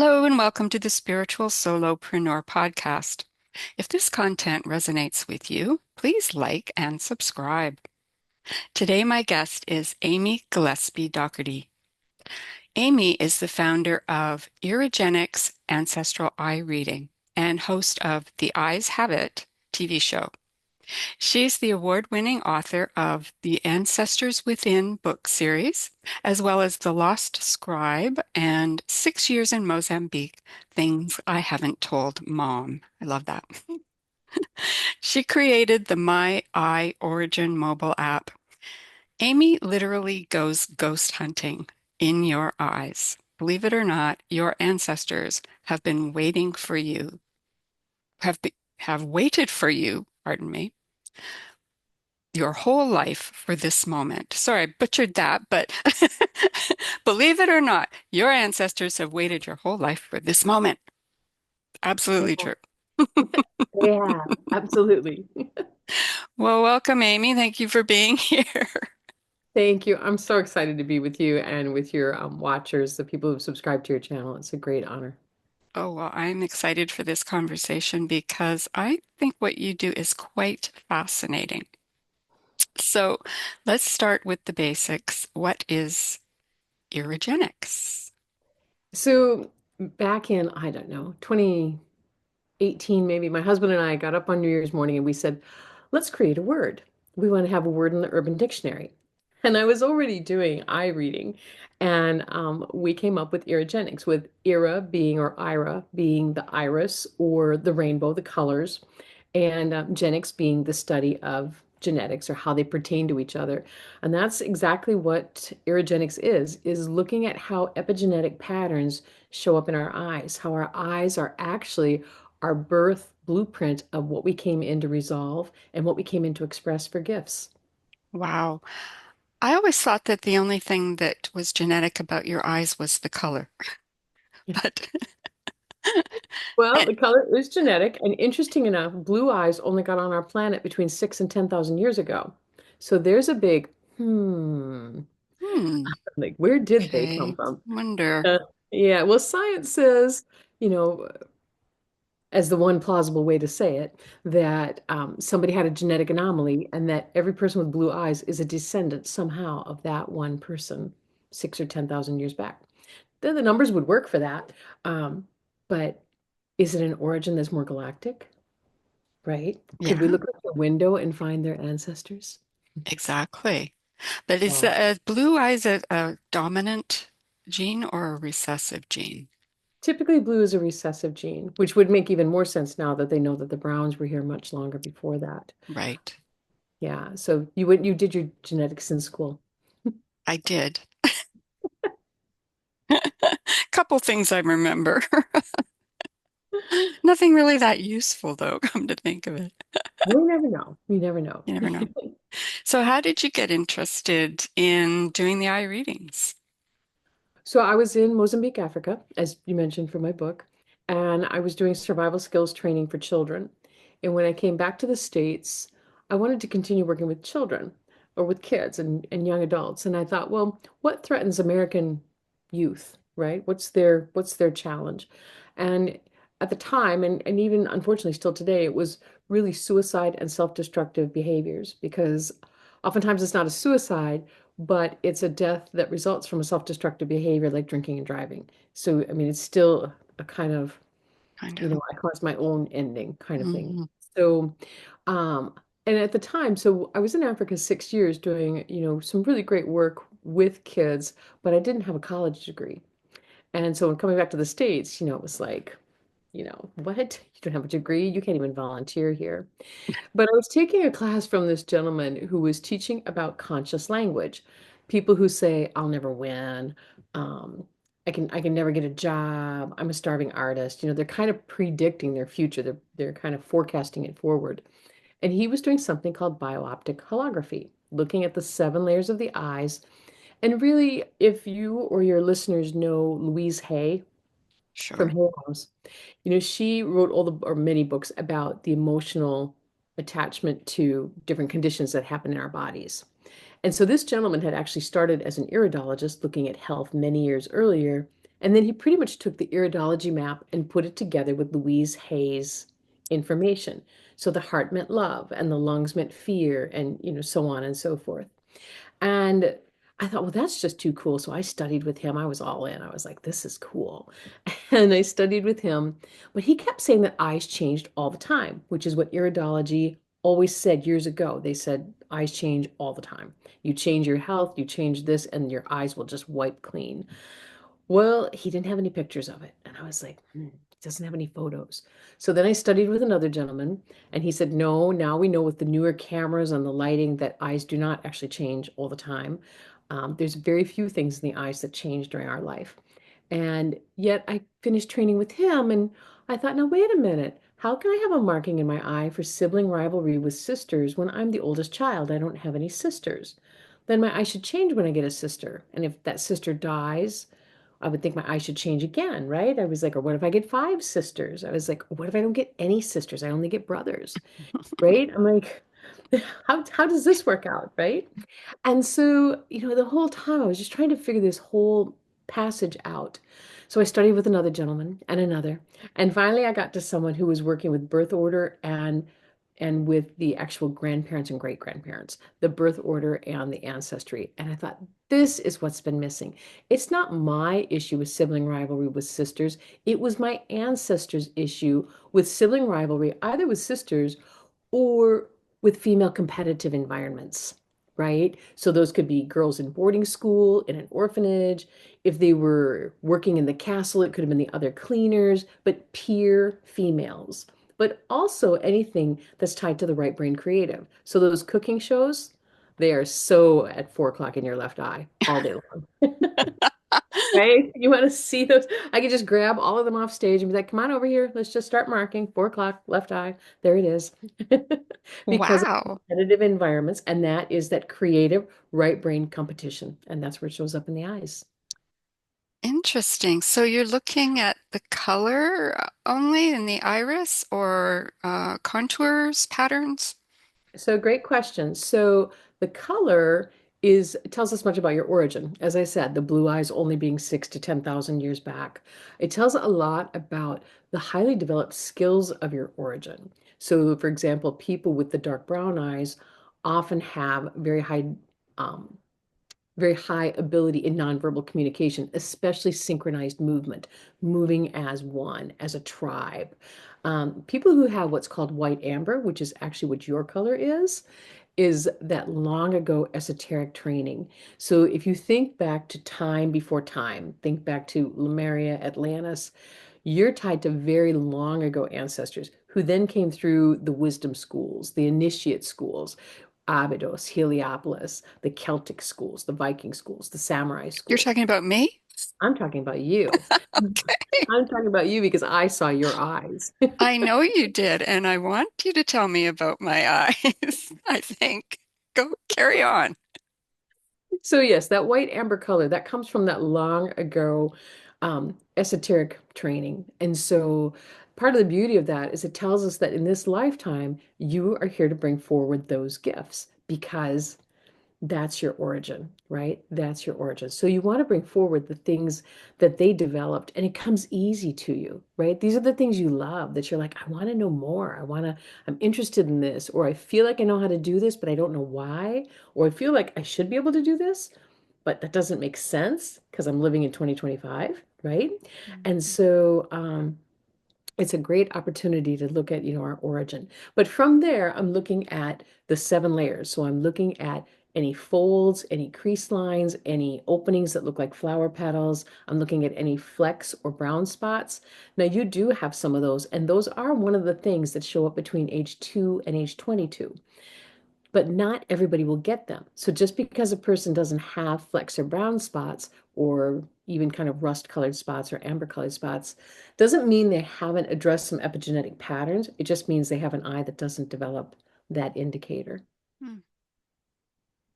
Hello and welcome to the Spiritual Solopreneur Podcast. If this content resonates with you, please like and subscribe. Today, my guest is Amy Gillespie Dougherty. Amy is the founder of Irigenics Ancestral Eye Reading and host of the 𝐻𝐸𝐵𝐷 TV show. She's the award-winning author of the Ancestors Within book series, as well as The Lost Scribe and 6 Years in Mozambique, Things I Haven't Told Mom. I love that. She created the My Eye Origin mobile app. Amy literally goes ghost hunting in your eyes. Believe it or not, your ancestors have been waiting for you, have waited for you, pardon me, your whole life for this moment. Sorry, I butchered that, but believe it or not, your ancestors have waited your whole life for this moment. Absolutely Yeah, true. yeah, absolutely. Well, welcome, Amy. Thank you for being here. Thank you. I'm so excited to be with you and with your watchers, the people who subscribe to your channel. It's a great honor. Oh, well, I'm excited for this conversation because I think what you do is quite fascinating. So let's start with the basics. What is Irigenics? So back in, I don't know, 2018 maybe, my husband and I got up on New Year's morning and we said, let's create a word. We want to have a word in the Urban Dictionary. And I was already doing eye reading. And we came up with Irigenics, with Ira being, or Ira being the iris or the rainbow, the colors, and genics being the study of genetics or how they pertain to each other. And that's exactly what Irigenics is looking at how epigenetic patterns show up in our eyes, how our eyes are actually our birth blueprint of what we came in to resolve and what we came in to express for gifts. Wow. I always thought that the only thing that was genetic about your eyes was the color. But Well, and, the color is genetic, and interesting enough, blue eyes only got on our planet between 6 and 10,000 years ago. So there's a big hmm, like where did they come okay. from? Wonder. Uh, yeah, well, science says, you know, as the one plausible way to say it, that somebody had a genetic anomaly and that every person with blue eyes is a descendant somehow of that one person 6 or 10,000 years back. Then the numbers would work for that. But is it an origin that's more galactic? Right? Could we Yeah, look out the window and find their ancestors? exactly. But is Wow. blue eyes a dominant gene or a recessive gene? Typically, blue is a recessive gene, which would make even more sense now that they know that the Browns were here much longer before that. Right. Yeah. So you did your genetics in school. I did. Couple things I remember. Nothing really that useful, though, come to think of it. We never know. We never know. You never know. So, how did you get interested in doing the eye readings? So I was in Mozambique, Africa, as you mentioned for my book, and I was doing survival skills training for children. And when I came back to the States, I wanted to continue working with children or with kids and young adults. And I thought, well, what threatens American youth, right? What's their challenge? And at the time, and even unfortunately still today, it was really suicide and self-destructive behaviors because oftentimes it's not a suicide, but it's a death that results from a self-destructive behavior like drinking and driving. So, I mean, it's still a kind of, Kind of. I caused my own ending kind of thing. Mhm. So, um, and at the time, so I was in Africa 6 years doing, some really great work with kids, but I didn't have a college degree. And so when coming back to the States, it was like, what? You don't have a degree? You can't even volunteer here. But I was taking a class from this gentleman who was teaching about conscious language. People who say, I'll never win. Um, I can never get a job. I'm a starving artist. They're kind of predicting their future. They're kind of forecasting it forward. And he was doing something called biooptic holography, looking at the 7 layers of the eyes. And really, if you or your listeners know Louise Hay from Sure. Hay House, she wrote all the or many books about the emotional attachment to different conditions that happen in our bodies. And so this gentleman had actually started as an iridologist looking at health many years earlier And then he pretty much took the iridology map and put it together with Louise Hay's information. So the heart meant love and the lungs meant fear and, so on and so forth. And I thought, well, that's just too cool. So I studied with him. I was all in. I was like, this is cool. And I studied with him. But he kept saying that eyes changed all the time, which is what iridology always said years ago. They said eyes change all the time. You change your health, you change this, and your eyes will just wipe clean. Well, he didn't have any pictures of it. And I was like, he doesn't have any photos. So then I studied with another gentleman, and he said, no, now we know with the newer cameras and the lighting that eyes do not actually change all the time. There's very few things in the eyes that change during our life. And yet I finished training with him, and I thought, now, wait a minute. How can I have a marking in my eye for sibling rivalry with sisters when I'm the oldest child? I don't have any sisters. Then my eye should change when I get a sister. And if that sister dies, I would think my eye should change again, right? I was like, or what if I get five sisters? I was like, what if I don't get any sisters? I only get brothers, right? I'm like, how does this work out, right? And so, the whole time I was just trying to figure this whole passage out. So I studied with another gentleman and another. And finally I got to someone who was working with birth order and with the actual grandparents and great grandparents, the birth order and the ancestry. And I thought, this is what's been missing. It's not my issue with sibling rivalry with sisters. It was my ancestors' issue with sibling rivalry, either with sisters or with female competitive environments, right? So those could be girls in boarding school, in an orphanage. If they were working in the castle, it could have been the other cleaners, but peer females. But also anything that's tied to the right brain creative. So those cooking shows, they are so at 4 o'clock in your left eye all day long. Right? You want to see those? I could just grab all of them off stage and be like, come on over here. Let's just start marking. 4 o'clock, left eye. There it is. Because of Wow. competitive environments. And that is that creative right brain competition. And that's where it shows up in the eyes. Interesting. So you're looking at the color only in the iris or contours, patterns? So great question. So the color it tells us much about your origin. As I said, the blue eyes only being 6 to 10,000 years back. It tells a lot about the highly developed skills of your origin. So for example, people with the dark brown eyes often have um, very high ability in nonverbal communication, especially synchronized movement, moving as one, as a tribe. People who have what's called white amber, which is actually what your color is that long ago esoteric training. So if you think back to time before time, think back to Lemuria, Atlantis, you're tied to very long ago ancestors who then came through the wisdom schools, the initiate schools, Abydos, Heliopolis, the Celtic schools, the Viking schools, the samurai You're schools. talking about me? I'm talking about you. Okay. I'm talking about you because I saw your eyes. I know you did, and I want you to tell me about my eyes, I think. Go carry on. So yes, that white amber color, that comes from that long ago esoteric training. And so part of the beauty of that is it tells us that in this lifetime, you are here to bring forward those gifts because that's your origin, right? That's your origin. So you want to bring forward the things that they developed and it comes easy to you, right? These are the things you love that you're like, I want to know more. I'm interested in this, or I feel like I know how to do this, but I don't know why, or I feel like I should be able to do this, but that doesn't make sense because I'm living in 2025, right? And so, it's a great opportunity to look at, our origin. But from there, I'm looking at the 7 layers. So I'm looking at any folds, any crease lines, any openings that look like flower petals. I'm looking at any flecks or brown spots. Now, you do have some of those, and those are one of the things that show up between age 2 and age 22, but not everybody will get them. So just because a person doesn't have flecks or brown spots or even kind of rust colored spots or amber colored spots doesn't mean they haven't addressed some epigenetic patterns. It just means they have an eye that doesn't develop that indicator. Hmm.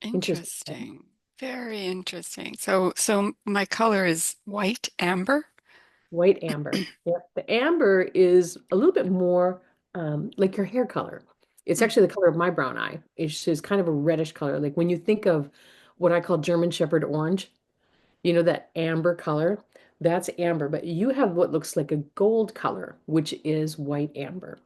Interesting. Interesting. Very interesting. So my color is white amber. White amber. Yep. The amber is a little bit more like your hair color. It's Hmm. actually the color of my brown eye. It's just kind of a reddish color. Like when you think of what I call German Shepherd orange, that amber color, That's amber, but you have what looks like a gold color, which is white amber.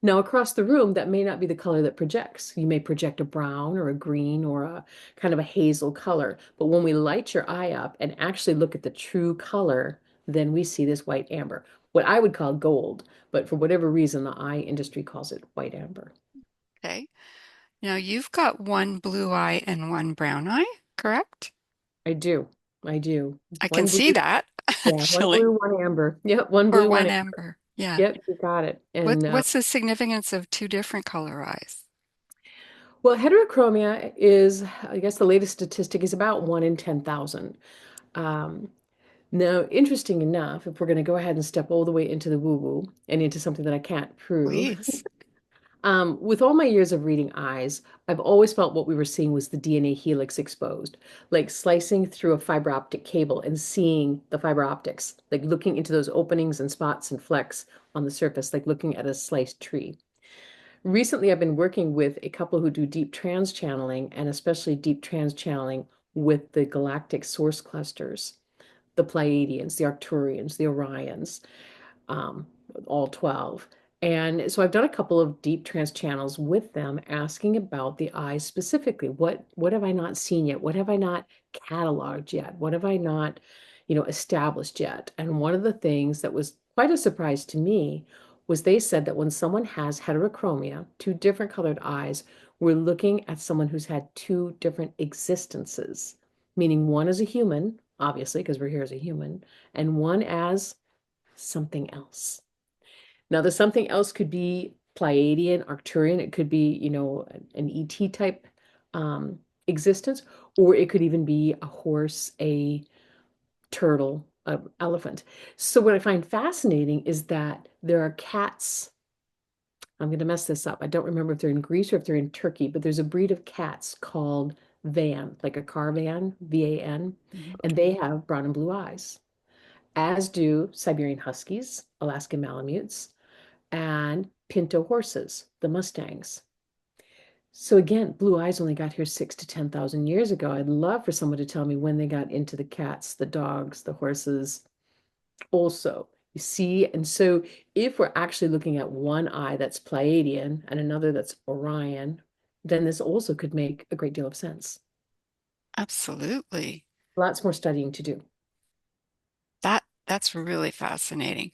Now, across the room, that may not be the color that projects. You may project a brown or a green or a kind of a hazel color. But when we light your eye up and actually look at the true color, then we see this white amber, what I would call gold. But for whatever reason, the eye industry calls it white amber. Okay. Now you've got one blue eye and one brown eye, correct? I do. I do. I can One see blue, that, yeah, one actually. blue, one amber. Yep, one Or blue, one one amber. amber. Yeah. Yep, you got it. And What's the significance of two different color eyes? well, heterochromia is, I guess the latest statistic is about 1 in 10,000. Um, Now, interesting enough, if we're going to go ahead and step all the way into the woo-woo and into something that I can't prove, Please. with all my years of reading eyes, I've always felt what we were seeing was the DNA helix exposed, like slicing through a fiber optic cable and seeing the fiber optics, like looking into those openings and spots and flecks on the surface, like looking at a sliced tree. Recently, I've been working with a couple who do deep trans channeling and especially deep trans channeling with the galactic source clusters, the Pleiadians, the Arcturians, the Orions, um, all 12. And so I've done a couple of deep trance channels with them asking about the eyes specifically. What have I not seen yet? What have I not cataloged yet? What have I not, established yet? And one of the things that was quite a surprise to me was they said that when someone has heterochromia, two different colored eyes, we're looking at someone who's had two different existences, meaning one as a human, obviously, because we're here as a human, and one as something else. Now, the something else could be Pleiadian, Arcturian. It could be, an ET type existence, or it could even be a horse, a turtle, an elephant. So what I find fascinating is that there are cats. I'm going to mess this up. I don't remember if they're in Greece or if they're in Turkey, but there's a breed of cats called van, like a car van, VAN, Mhm. and they have brown and blue eyes, as do Siberian Huskies, Alaskan Malamutes, and Pinto horses, the Mustangs. So again, blue eyes only got here 6 to 10,000 years ago. I'd love for someone to tell me when they got into the cats, the dogs, the horses also. You see, and so if we're actually looking at one eye that's Pleiadian and another that's Orion, then this also could make a great deal of sense. Absolutely. Lots more studying to do. That's really fascinating.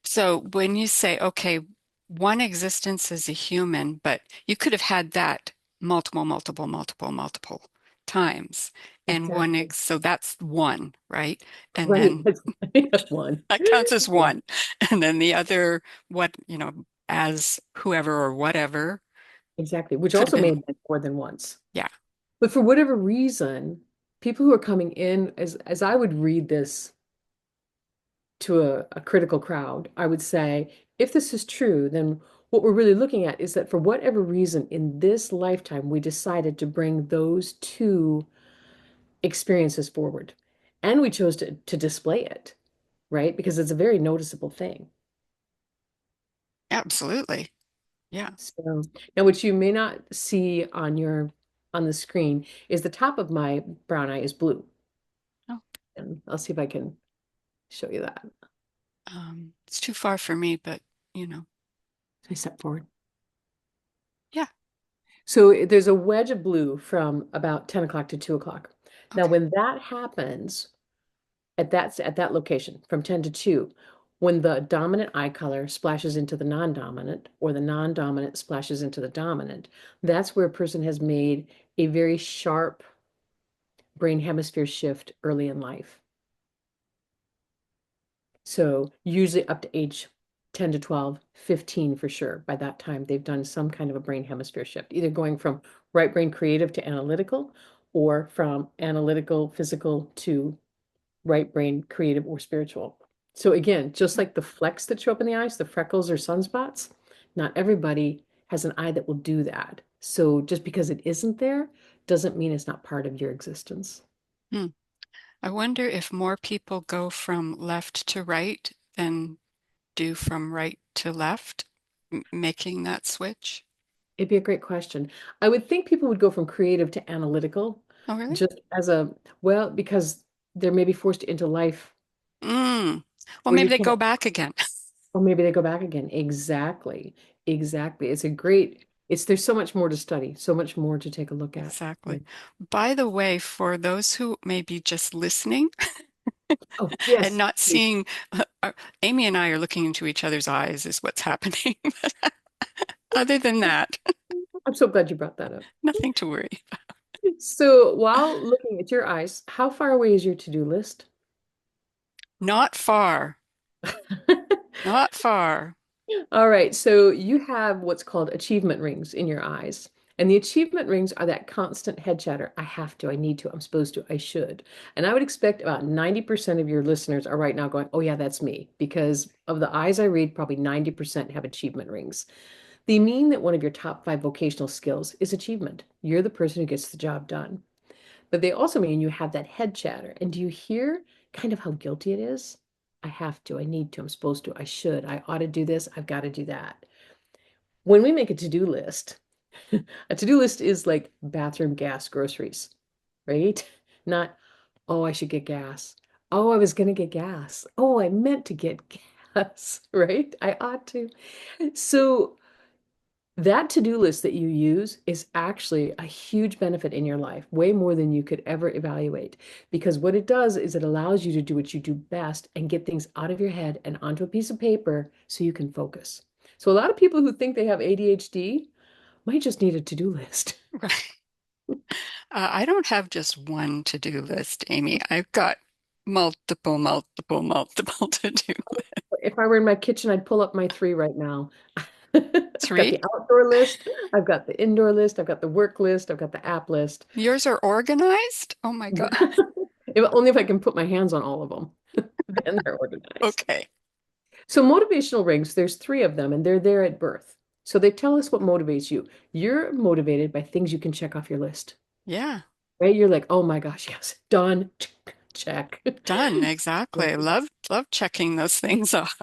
So when you say, okay, one existence is a human, but you could have had that multiple times. And Exactly. so that's one, right? And Right. then That's one. that counts as Yeah. one. And then the other, as whoever or whatever Exactly. Which could have also may been, have been more than once. yeah. But for whatever reason, people who are coming in, as I would read this to a critical crowd, I would say, if this is true, then what we're really looking at is that for whatever reason in this lifetime, we decided to bring those two experiences forward. And we chose to display it, right? Because it's a very noticeable thing. Absolutely. Yeah. So now what you may not see on the screen is the top of my brown eye is blue. Oh, And I'll see if I can show you that. it's too far for me, but you know, I step forward. yeah. So there's a wedge of blue from about 10 o'clock to 2 o'clock. Now, Okay. when that happens at that location from 10 to 2, when the dominant eye color splashes into the non-dominant or the non-dominant splashes into the dominant, that's where a person has made a very sharp brain hemisphere shift early in life. So usually up to age 10 to 12, 15 for sure. By that time, they've done some kind of a brain hemisphere shift, either going from right brain creative to analytical, or from analytical, physical to right brain creative or spiritual. So again, just like the flecks that show up in the eyes, the freckles or sunspots, not everybody has an eye that will do that. So just because it isn't there doesn't mean it's not part of your existence. Hmm. I wonder if more people go from left to right than do from right to left, making that switch. It'd be a great question. I would think people would go from creative to analytical Oh, really? just as a, well, because they're maybe forced into life. Mm. Well, where maybe you they go can't, back again. or maybe they go back again. Exactly. Exactly. There's so much more to study, so much more to take a look at. Exactly. Yeah. By the way, for those who may be just listening Oh, and yes. not seeing, Amy and I are looking into each other's eyes, is what's happening. Other than that, I'm so glad you brought that up. nothing to worry. So while looking at your eyes, how far away is your to-do list? Not far. Not far. All right, so you have what's called achievement rings in your eyes. And the achievement rings are that constant head chatter. I have to, I need to, I'm supposed to, I should. And I would expect about 90% of your listeners are right now going, oh, yeah, that's me. Because of the eyes I read, probably 90% have achievement rings. They mean that one of your top 5 vocational skills is achievement. You're the person who gets the job done. But they also mean you have that head chatter. And do you hear kind of how guilty it is? I have to, I need to, I'm supposed to, I should, I ought to do this, I've got to do that. When we make a to-do list, a to-do list is like bathroom gas groceries, right? Not, oh, I should get gas. Oh, I was going to get gas. Oh, I meant to get gas, right? I ought to. So that to-do list that you use is actually a huge benefit in your life, way more than you could ever evaluate. Because what it does is it allows you to do what you do best and get things out of your head and onto a piece of paper so you can focus. So a lot of people who think they have ADHD might just need a to-do list. Right. I don't have just one to-do list, Amy. I've got multiple, multiple, multiple to-do lists. If I were in my kitchen, I'd pull up my 3 right now. I've got the Three? outdoor list, I've got the indoor list, I've got the work list, I've got the app list. Yours are organized? Oh my God. Only if I can put my hands on all of them, then they're organized. Okay. So motivational rings, there's 3 of them, and they're there at birth. So they tell us what motivates you. You're motivated by things you can check off your list, Yeah. right? You're like, oh my gosh, yes, done, check. Done. Exactly. Love checking those things off.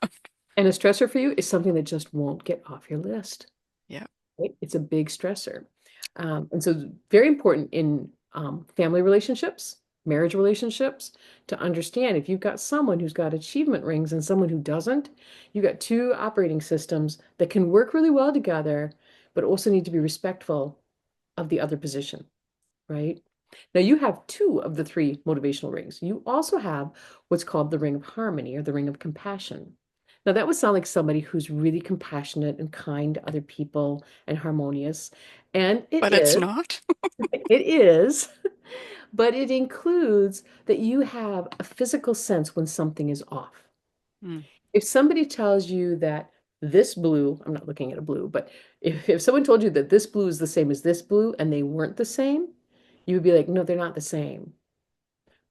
And a stressor for you is something that just won't get off your list. Yeah. Right? It's a big stressor. And so it's very important in family relationships, marriage relationships, to understand if you've got someone who's got achievement rings and someone who doesn't, you've got 2 operating systems that can work really well together, but also need to be respectful of the other position, right? Now you have 2 of the 3 motivational rings. You also have what's called the ring of harmony or the ring of compassion. Now that would sound like somebody who's really compassionate and kind to other people and harmonious. And it But it's is, not. it is, but it includes that you have a physical sense when something is off. Mm. If somebody tells you that this blue, I'm not looking at a blue, but if someone told you that this blue is the same as this blue and they weren't the same, you would be like, no, they're not the same.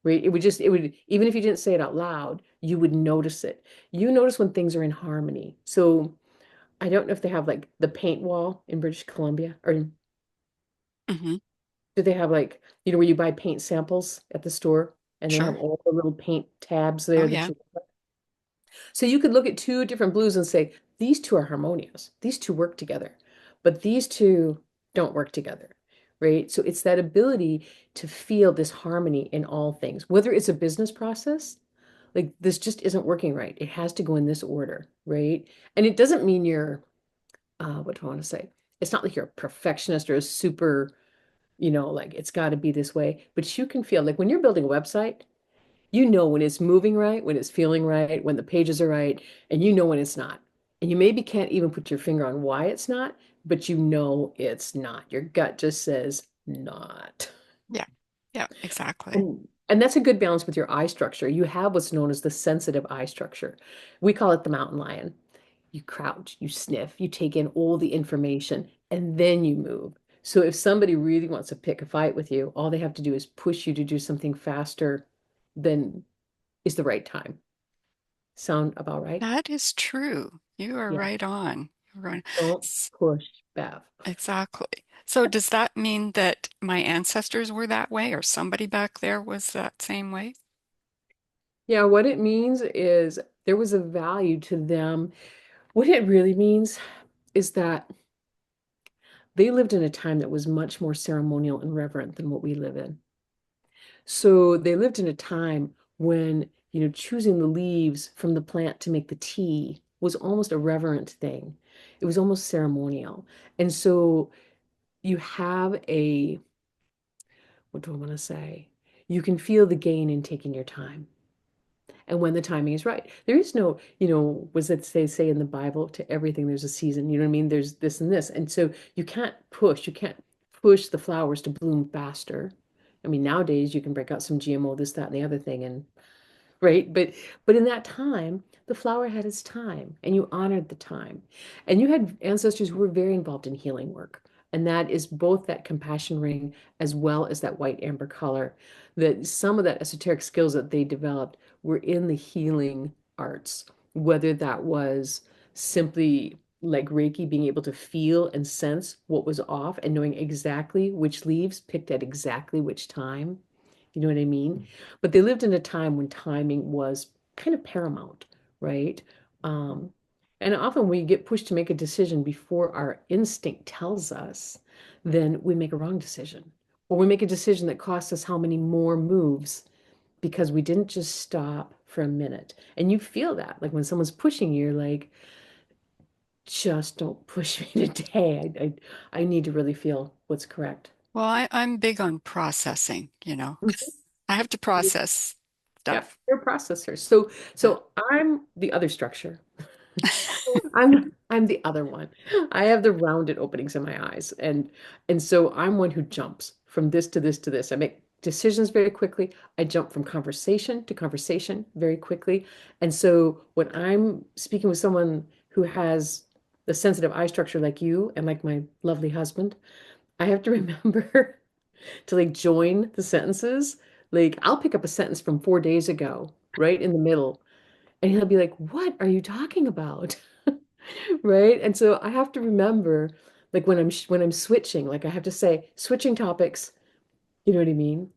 Right? It would, even if you didn't say it out loud, you would notice it. You notice when things are in harmony. So I don't know if they have like the paint wall in British Columbia, or Hmm. do they have like, where you buy paint samples at the store and they have Sure. all the little paint tabs Oh there that yeah. you, so you could look at 2 different blues and say, these 2 are harmonious. These 2 work together, but these 2 don't work together, right? So it's that ability to feel this harmony in all things, whether it's a business process, like this just isn't working right. It has to go in this order, right? And it doesn't mean you're, what do I want to say? It's not like you're a perfectionist or a super, like it's got to be this way, but you can feel like when you're building a website, when it's moving right, when it's feeling right, when the pages are right, and when it's not. And you maybe can't even put your finger on why it's not, but it's not. Your gut just says not. Yeah. Yeah, exactly. And that's a good balance with your eye structure. You have what's known as the sensitive eye structure. We call it the mountain lion. You crouch, you sniff, you take in all the information, and then you move. So if somebody really wants to pick a fight with you, all they have to do is push you to do something faster than is the right time. Sound about right? That is true. You are Yeah. right on. You're right. Don't push, Bev. Exactly. So does that mean that my ancestors were that way or somebody back there was that same way? Yeah, what it means is there was a value to them. What it really means is that they lived in a time that was much more ceremonial and reverent than what we live in. So they lived in a time when choosing the leaves from the plant to make the tea was almost a reverent thing. It was almost ceremonial. And so you have what do I want to say? You can feel the gain in taking your time and when the timing is right. There is no, was it say in the Bible, to everything there's a season, you know what I mean? There's this and this. And so you can't push the flowers to bloom faster. I mean, nowadays you can break out some GMO, this, that, and the other thing, and right? But in that time, the flower had its time and you honored the time. And you had ancestors who were very involved in healing work. And that is both that compassion ring as well as that white amber color. That some of that esoteric skills that they developed were in the healing arts, whether that was simply like Reiki, being able to feel and sense what was off and knowing exactly which leaves picked at exactly which time. You know what I mean? But they lived in a time when timing was kind of paramount, right? Um, and often we get pushed to make a decision before our instinct tells us, then we make a wrong decision. Or we make a decision that costs us how many more moves because we didn't just stop for a minute. And you feel that, like when someone's pushing you, you're like, just don't push me today. I need to really feel what's correct. Well, I'm big on processing, you know. Mhm. I have to process Yeah, stuff. you're a processor. So Yeah. so I'm the other structure. I'm the other one. I have the rounded openings in my eyes, and so I'm one who jumps from this to this to this. I make decisions very quickly. I jump from conversation to conversation very quickly. And so when I'm speaking with someone who has the sensitive eye structure like you and like my lovely husband, I have to remember to like join the sentences. Like I'll pick up a sentence from 4 days ago, right in the middle, and he'll be like, "What are you talking about?" Right? And so I have to remember, like when I'm switching, like I have to say switching topics. You know what I mean?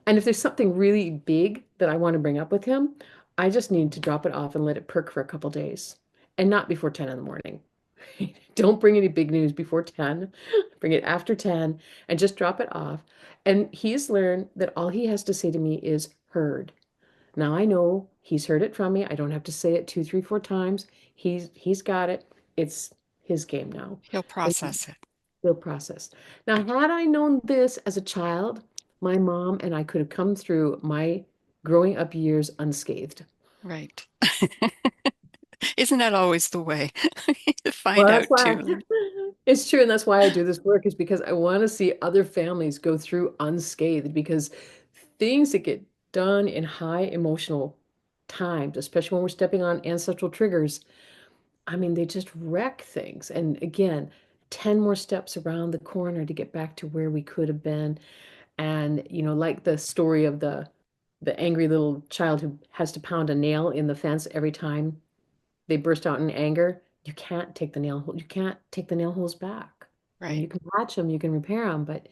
And if there's something really big that I want to bring up with him, I just need to drop it off and let it perk for a couple days, and not before 10 in the morning. Don't bring any big news before 10. Bring it after 10 and just drop it off. And he's learned that all he has to say to me is heard. Now I know he's heard it from me. I don't have to say it two, three, four times. He's got it. It's his game now. He'll And process it. he'll process. Now, had I known this as a child, my mom and I could have come through my growing up years unscathed. Right. Isn't that always the way? To find Well, that's out why too late. it's true, and that's why I do this work is because I want to see other families go through unscathed because things that get done in high emotional times, especially when we're stepping on ancestral triggers, I mean, they just wreck things. And again, 10 more steps around the corner to get back to where we could have been. And, like the story of the angry little child who has to pound a nail in the fence every time they burst out in anger, you can't take the nail holes back. I mean, Right. you can patch them, you can repair them, but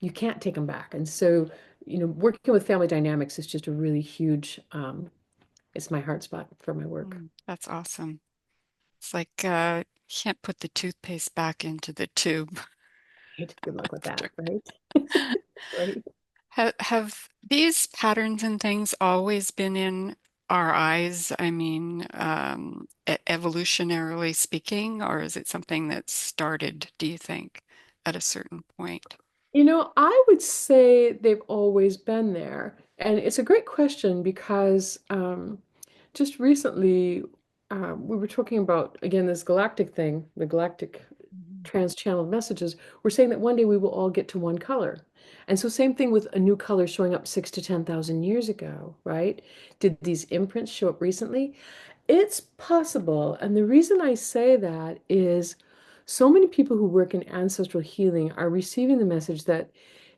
you can't take them back. And so, working with family dynamics is just a really huge, it's my heart spot for my work. That's awesome. It's like you can't put the toothpaste back into the tube. Right? Good luck with that, right? Right. Have these patterns and things always been in our eyes? I mean, evolutionarily speaking, or is it something that started, do you think, at a certain point? I would say they've always been there. And it's a great question because just recently we were talking about, again, this galactic thing, the galactic Mhm. trans-channeled messages. We're saying that one day we will all get to one color. And so same thing with a new color showing up 6 to 10,000 years ago, right? Did these imprints show up recently? It's possible. And the reason I say that is so many people who work in ancestral healing are receiving the message that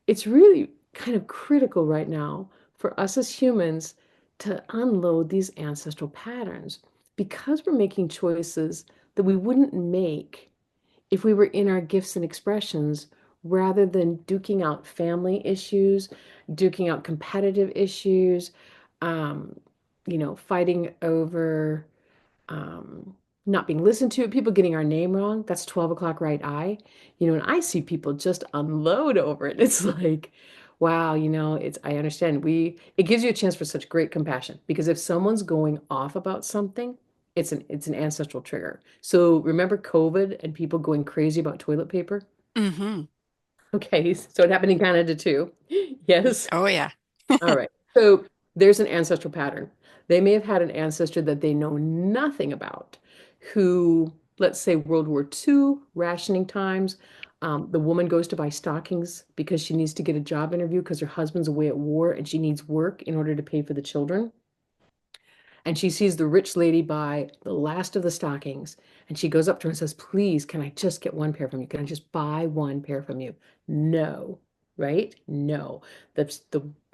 it's really kind of critical right now for us as humans to unload these ancestral patterns because we're making choices that we wouldn't make if we were in our gifts and expressions rather than duking out family issues, duking out competitive issues, um, fighting over um, not being listened to, people getting our name wrong. That's 12 o'clock right eye. And I see people just unload over it. It's like, Wow, I understand. It gives you a chance for such great compassion because if someone's going off about something, it's an ancestral trigger. So remember COVID and people going crazy about toilet paper? Mm-hmm. Okay, so it happened in Canada too. Yes. Oh, yeah. All right. So there's an ancestral pattern. They may have had an ancestor that they know nothing about, who, let's say, World War II, rationing times, the woman goes to buy stockings because she needs to get a job interview because her husband's away at war and she needs work in order to pay for the children. And she sees the rich lady buy the last of the stockings. And she goes up to her and says, please, can I just get one pair from you? Can I just buy one pair from you? No, right? No. The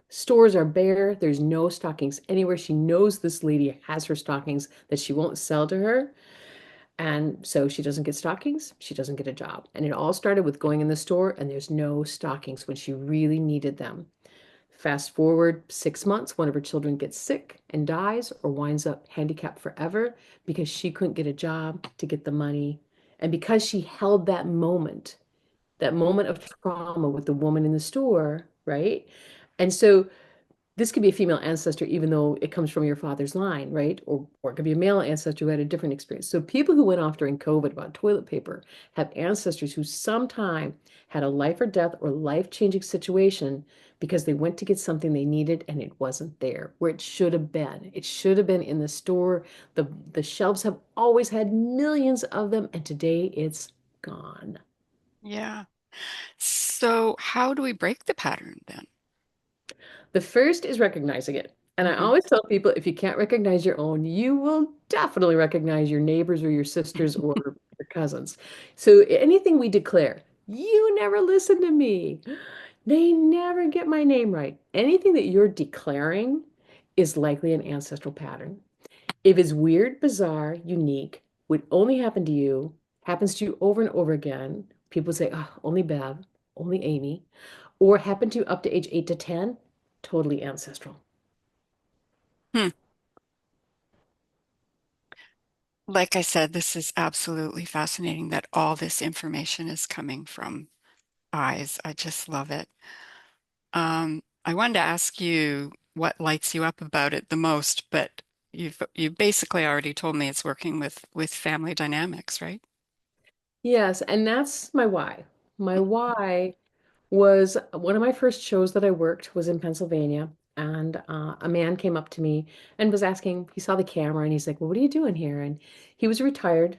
stores are bare. There's no stockings anywhere. She knows this lady has her stockings that she won't sell to her. And so she doesn't get stockings. She doesn't get a job. And it all started with going in the store and there's no stockings when she really needed them. Fast forward 6 months, one of her children gets sick and dies or winds up handicapped forever because she couldn't get a job to get the money. And because she held that moment of trauma with the woman in the store, right? And so this could be a female ancestor, even though it comes from your father's line, right? Or it could be a male ancestor who had a different experience. So people who went off during COVID about toilet paper have ancestors who sometime had a life or death or life-changing situation because they went to get something they needed and it wasn't there where it should have been. It should have been in the store. The shelves have always had millions of them, and today it's gone. Yeah. So how do we break the pattern then? The first is recognizing it. And I Mm-hmm. always tell people if you can't recognize your own, you will definitely recognize your neighbors or your sisters or your cousins. So anything we declare, you never listen to me. They never get my name right. Anything that you're declaring is likely an ancestral pattern. If it's weird, bizarre, unique, would only happen to you, happens to you over and over again, people say, oh, only Bev, only Amy, or happened to you up to age 8 to 10, totally ancestral. Hmm. Like I said, this is absolutely fascinating that all this information is coming from eyes. I just love it. I wanted to ask you what lights you up about it the most, but you basically already told me it's working with family dynamics, right? Yes, and that's my why. My why was one of my first shows that I worked was in Pennsylvania, and a man came up to me and was asking, he saw the camera and he's like, well, what are you doing here? And he was retired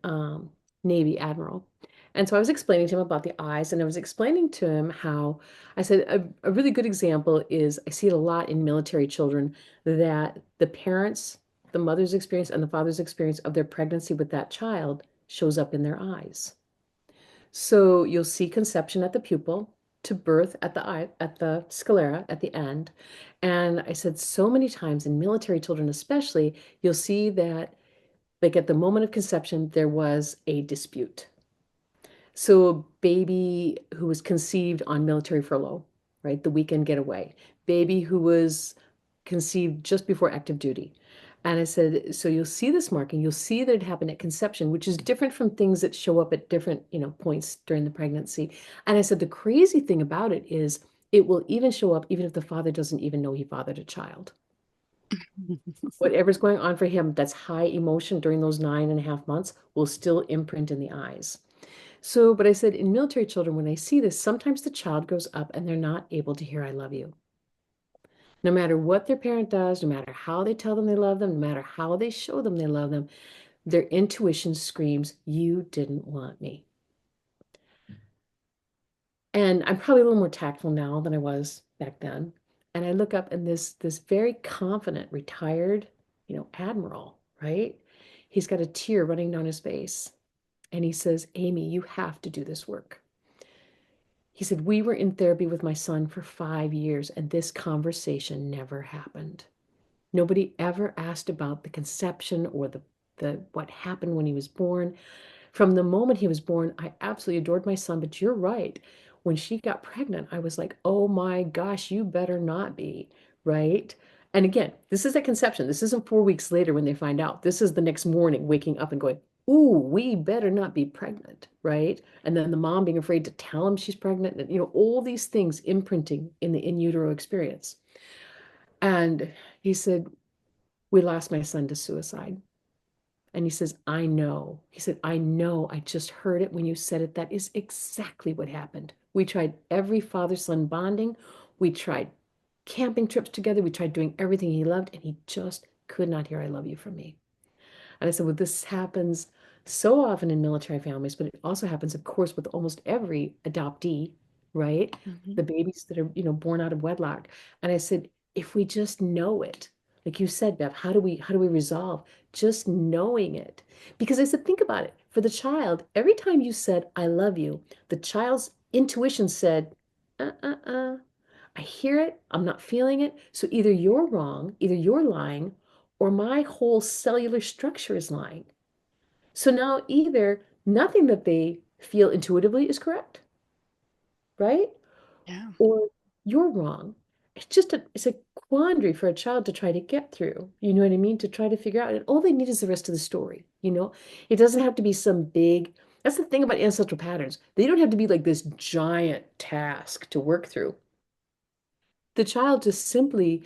um, Navy admiral. And so I was explaining to him about the eyes, and I was explaining to him how I said a really good example is I see it a lot in military children that the parents, the mother's experience and the father's experience of their pregnancy with that child shows up in their eyes. So you'll see conception at the pupil to birth at the eye, at the sclera at the end. And I said so many times in military children, especially, you'll see that like at the moment of conception, there was a dispute. So a baby who was conceived on military furlough, right? The weekend getaway. Baby who was conceived just before active duty. And I said, so you'll see this marking, you'll see that it happened at conception, which is different from things that show up at different, points during the pregnancy. And I said, the crazy thing about it is it will even show up even if the father doesn't even know he fathered a child. Whatever's going on for him that's high emotion during those 9.5 months will still imprint in the eyes. So, but I said in military children, when I see this, sometimes the child grows up and they're not able to hear I love you. No matter what their parent does, no matter how they tell them they love them, no matter how they show them they love them, their intuition screams, you didn't want me. And I'm probably a little more tactful now than I was back then. And I look up and this very confident, retired, admiral, right? He's got a tear running down his face. And he says, Amy, you have to do this work. He said, we were in therapy with my son for 5 years, and this conversation never happened. Nobody ever asked about the conception or the what happened when he was born. From the moment he was born, I absolutely adored my son, but you're right. When she got pregnant, I was like, oh my gosh, you better not be, right? And again, this is at conception. This isn't 4 weeks later when they find out. This is the next morning waking up and going, ooh, we better not be pregnant, right? And then the mom being afraid to tell him she's pregnant, and all these things imprinting in the in utero experience. And he said, we lost my son to suicide. And he says, I know. He said, I know. I just heard it when you said it. That is exactly what happened. We tried every father-son bonding. We tried camping trips together. We tried doing everything he loved, and he just could not hear I love you from me. And I said, well, this happens so often in military families, but it also happens, of course, with almost every adoptee, right? Mhm. The babies that are, born out of wedlock. And I said, if we just know it, like you said, Bev, how do we resolve just knowing it? Because I said, think about it. For the child, every time you said, I love you, the child's intuition said, uh. I hear it, I'm not feeling it. So either you're wrong, either you're lying, or my whole cellular structure is lying. So now either nothing that they feel intuitively is correct, right? Yeah. Or you're wrong. It's a quandary for a child to try to get through. You know what I mean? To try to figure out. And all they need is the rest of the story, you know? It doesn't have to be some big, that's the thing about ancestral patterns. They don't have to be like this giant task to work through. The child just simply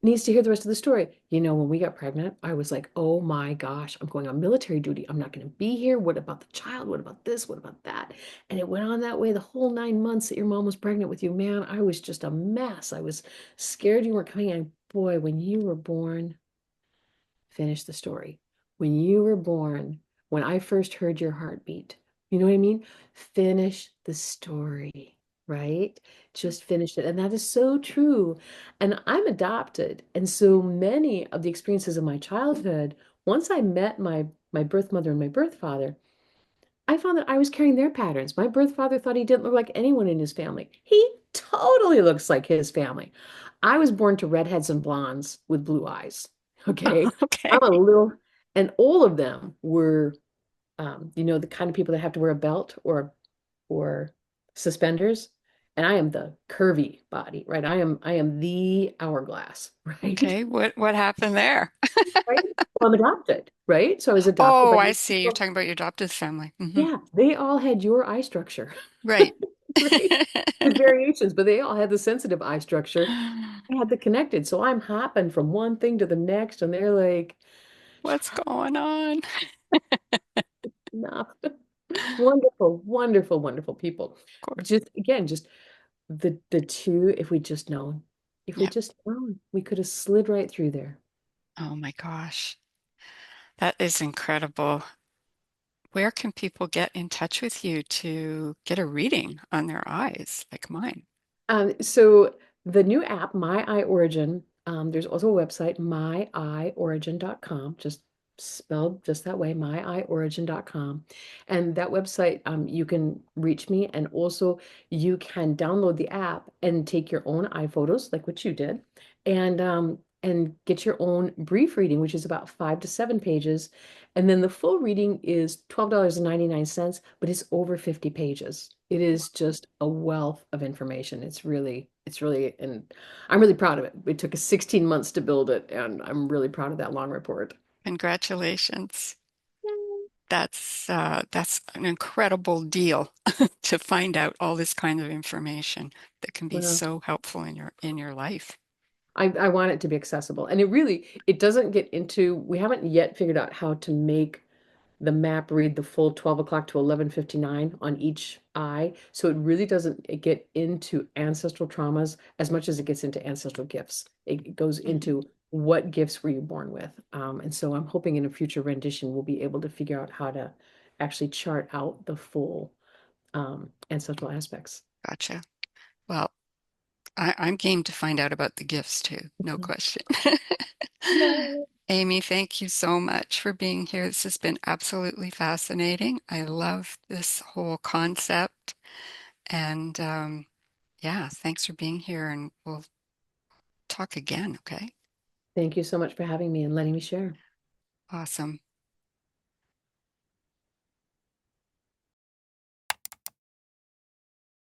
needs to hear the rest of the story. When we got pregnant, I was like, oh my gosh, I'm going on military duty. I'm not going to be here. What about the child? What about this? What about that? And it went on that way the whole 9 months that your mom was pregnant with you. Man, I was just a mess. I was scared you weren't coming in. Boy, when you were born, finish the story. When you were born, when I first heard your heartbeat, you know what I mean? Finish the story, right? Just finish it. And that is so true. And I'm adopted. And so many of the experiences of my childhood, once I met my birth mother and my birth father, I found that I was carrying their patterns. My birth father thought he didn't look like anyone in his family. He totally looks like his family. I was born to redheads and blondes with blue eyes. Okay. Okay. I'm a little, and all of them were, the kind of people that have to wear a belt or suspenders. And I am the curvy body, right? I am the hourglass, right? Okay. What happened there? Right. Well, I'm adopted, right? So I was adopted Oh, by I these see. You're people. talking about your adoptive family. Yeah, they all had your eye structure. Right. Right? With variations, but they all had the sensitive eye structure. I had the connected. So I'm hopping from one thing to the next, and they're like, What's going on? no. Wonderful, wonderful, wonderful people. Of course. Just again, just the two, if we just known, if we Yeah. just known, we could have slid right through there. Oh my gosh. That is incredible. Where can people get in touch with you to get a reading on their eyes like mine? So the new app, My Eye Origin, there's also a website, myeyeorigin.com, just spelled just that way, myeyeorigin.com. And that website, you can reach me, and also you can download the app and take your own eye photos, like what you did, and get your own brief reading, which is about 5 to 7 pages. And then the full reading is $12.99, but it's over 50 pages. It is just a wealth of information. It's really, and I'm really proud of it. It took us 16 months to build it, and I'm really proud of that long report. Congratulations. Yay. That's an incredible deal to find out all this kind of information that can be Well, so helpful in your life. I want it to be accessible. And it doesn't get into, we haven't yet figured out how to make the map read the full 12 o'clock to 11:59 on each eye. So it really doesn't get into ancestral traumas as much as it gets into ancestral gifts. It goes Mhm. into what gifts were you born with. And so I'm hoping in a future rendition we'll be able to figure out how to actually chart out the full ancestral aspects. Gotcha. Well, I'm game to find out about the gifts too, no Mhm. question. Yay. Amy, thank you so much for being here. This has been absolutely fascinating. I love this whole concept. And yeah, thanks for being here. And we'll talk again, okay? Thank you so much for having me and letting me share. Awesome.